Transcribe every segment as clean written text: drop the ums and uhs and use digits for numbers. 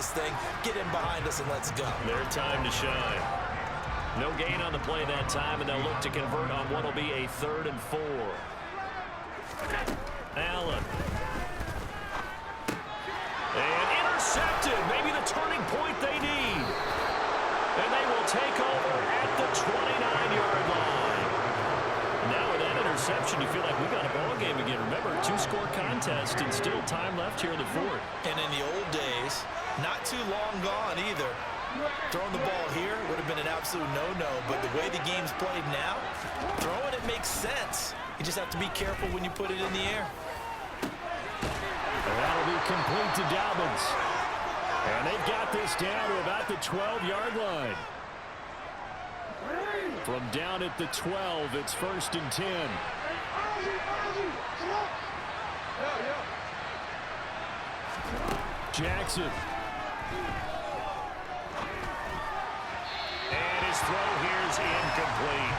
this thing, get in behind us, and let's go. Their time to shine. No gain on the play that time, and they'll look to convert on what will be a 3rd and 4. Allen. And intercepted. Maybe the turning point they need. And they will take over at the 29-yard line. Now with that interception, you feel like we got a ball game again. Remember, 2-score contest and still time left here in the 4th. And in the old days, not too long gone either. Throwing the ball here would have been an absolute no-no, but the way the game's played now, throwing it makes sense. You just have to be careful when you put it in the air. That'll be complete to Dobbins. And they've got this down to about the 12-yard line. From down at the 12, it's 1st and 10. Jackson. And his throw here is incomplete.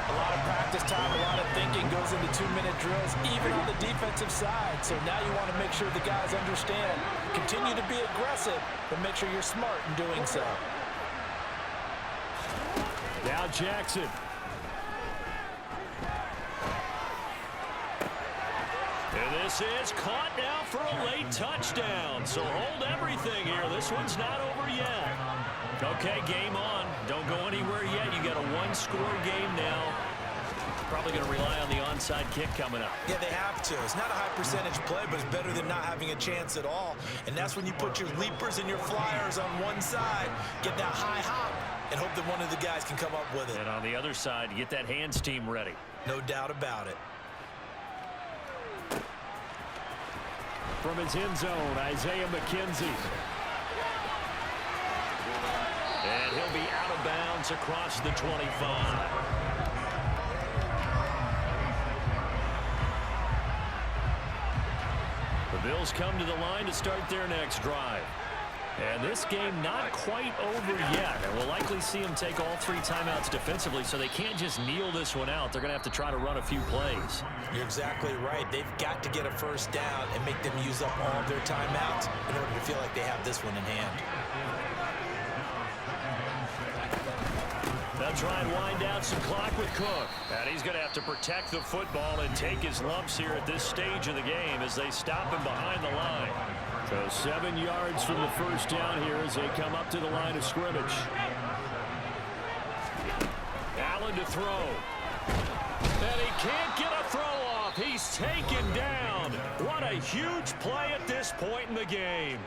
A lot of practice time, a lot of thinking goes into 2-minute drills, even on the defensive side. So now you want to make sure the guys understand. Continue to be aggressive, but make sure you're smart in doing so. Now Jackson. And this is caught now for a late touchdown. So hold everything here. This one's not over yet. Okay, game on. Don't go anywhere yet. You got a 1-score game now. Probably going to rely on the onside kick coming up. Yeah, they have to. It's not a high percentage play, but it's better than not having a chance at all. And that's when you put your leapers and your flyers on one side, get that high hop, and hope that one of the guys can come up with it. And on the other side, get that hands team ready. No doubt about it. From his end zone, Isaiah McKenzie. And he'll be out of bounds across the 25. The Bills come to the line to start their next drive. And this game not quite over yet. And we'll likely see them take all 3 timeouts defensively, so they can't just kneel this one out. They're going to have to try to run a few plays. You're exactly right. They've got to get a first down and make them use up all of their timeouts in order to feel like they have this one in hand. They'll try and wind down some clock with Cook. And he's going to have to protect the football and take his lumps here at this stage of the game as they stop him behind the line. So 7 yards from the first down here as they come up to the line of scrimmage. Allen to throw. And he can't get a throw off. He's taken down. What a huge play at this point in the game.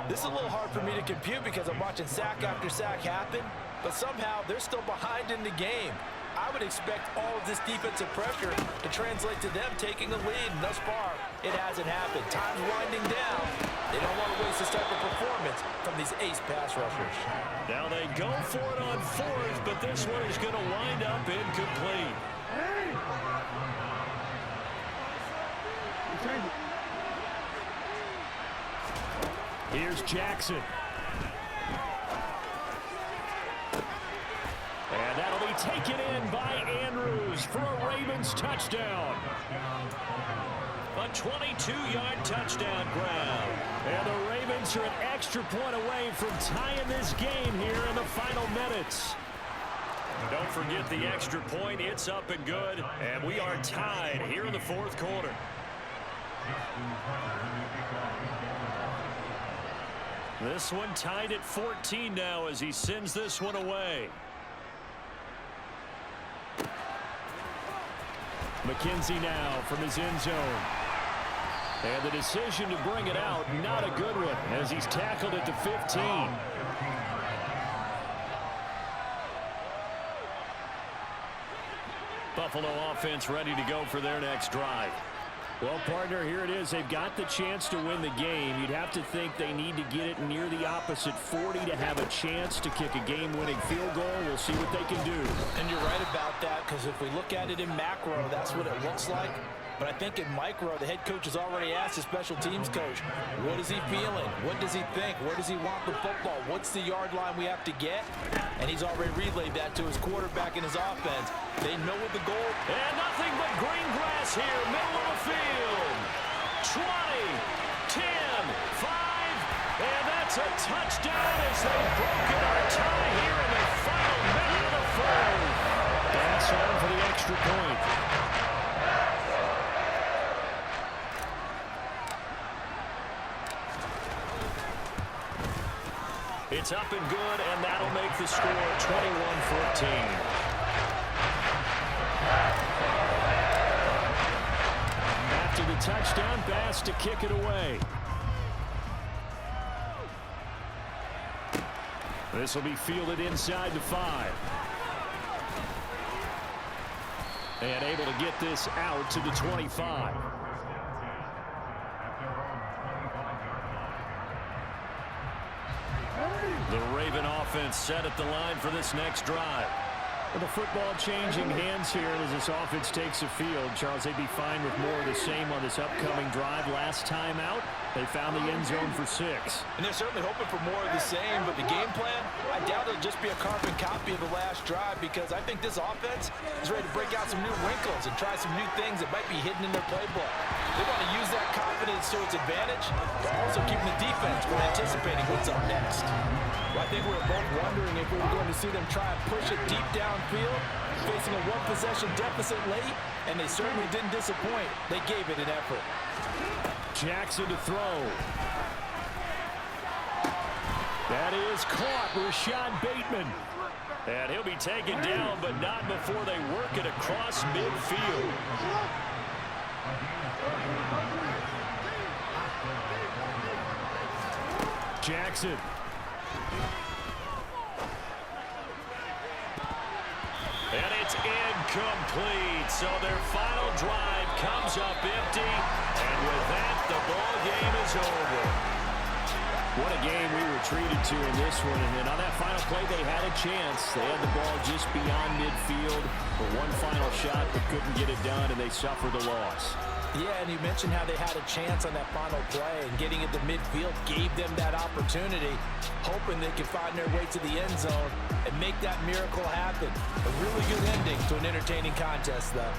This is a little hard for me to compute because I'm watching sack after sack happen, but somehow they're still behind in the game. I would expect all of this defensive pressure to translate to them taking a lead, and thus far, it hasn't happened. Time's winding down. They don't want to waste this type of performance from these ace pass rushers. Now they go for it on 4th, but this one is going to wind up incomplete. Here's Jackson. And that'll be taken in by Andrews for a Ravens touchdown. A 22-yard touchdown grab. And the Ravens are an extra point away from tying this game here in the final minutes. Don't forget the extra point. It's up and good. And we are tied here in the 4th quarter. This one tied at 14 now as he sends this one away. McKenzie now from his end zone. And the decision to bring it out, not a good one, as he's tackled at the 15. Buffalo offense ready to go for their next drive. Well, partner, here it is. They've got the chance to win the game. You'd have to think they need to get it near the opposite 40 to have a chance to kick a game-winning field goal. We'll see what they can do. And you're right about that, because if we look at it in macro, that's what it looks like. But I think in micro, the head coach has already asked the special teams coach, what is he feeling? What does he think? Where does he want the football? What's the yard line we have to get? And he's already relayed that to his quarterback in his offense. They know what the goal. And nothing but green grass here, middle of the field. 20, 10, 5, It's a touchdown as they've broken our tie here in the final minute of the fourth. That's on for the extra point. It's up and good, and that'll make the score 21-14. After the touchdown, Bass to kick it away. This will be fielded inside the 5. And able to get this out to the 25. The Raven offense set at the line for this next drive. Well, the football changing hands here as this offense takes the field. Charles, they'd be fine with more of the same on this upcoming drive. Last time out, they found the end zone for 6. And they're certainly hoping for more of the same, but the game plan, I doubt it'll just be a carbon copy of the last drive, because I think this offense is ready to break out some new wrinkles and try some new things that might be hidden in their playbook. They want to use that confidence to its advantage, but also keeping the defense from anticipating what's up next. Well, I think we were both wondering if we were going to see them try and push it deep downfield, facing a one-possession deficit late, and they certainly didn't disappoint. They gave it an effort. Jackson to throw. That is caught. Rashad Bateman. And he'll be taken down, but not before they work it across midfield. Jackson. And it's incomplete. So their final drive comes up empty. And with that, the ball game is over. What a game we were treated to in this one. And then on that final play, they had a chance. They had the ball just beyond midfield for one final shot, but couldn't get it done, and they suffered the loss. Yeah, and you mentioned how they had a chance on that final play, and getting it to midfield gave them that opportunity, hoping they could find their way to the end zone and make that miracle happen. A really good ending to an entertaining contest, though.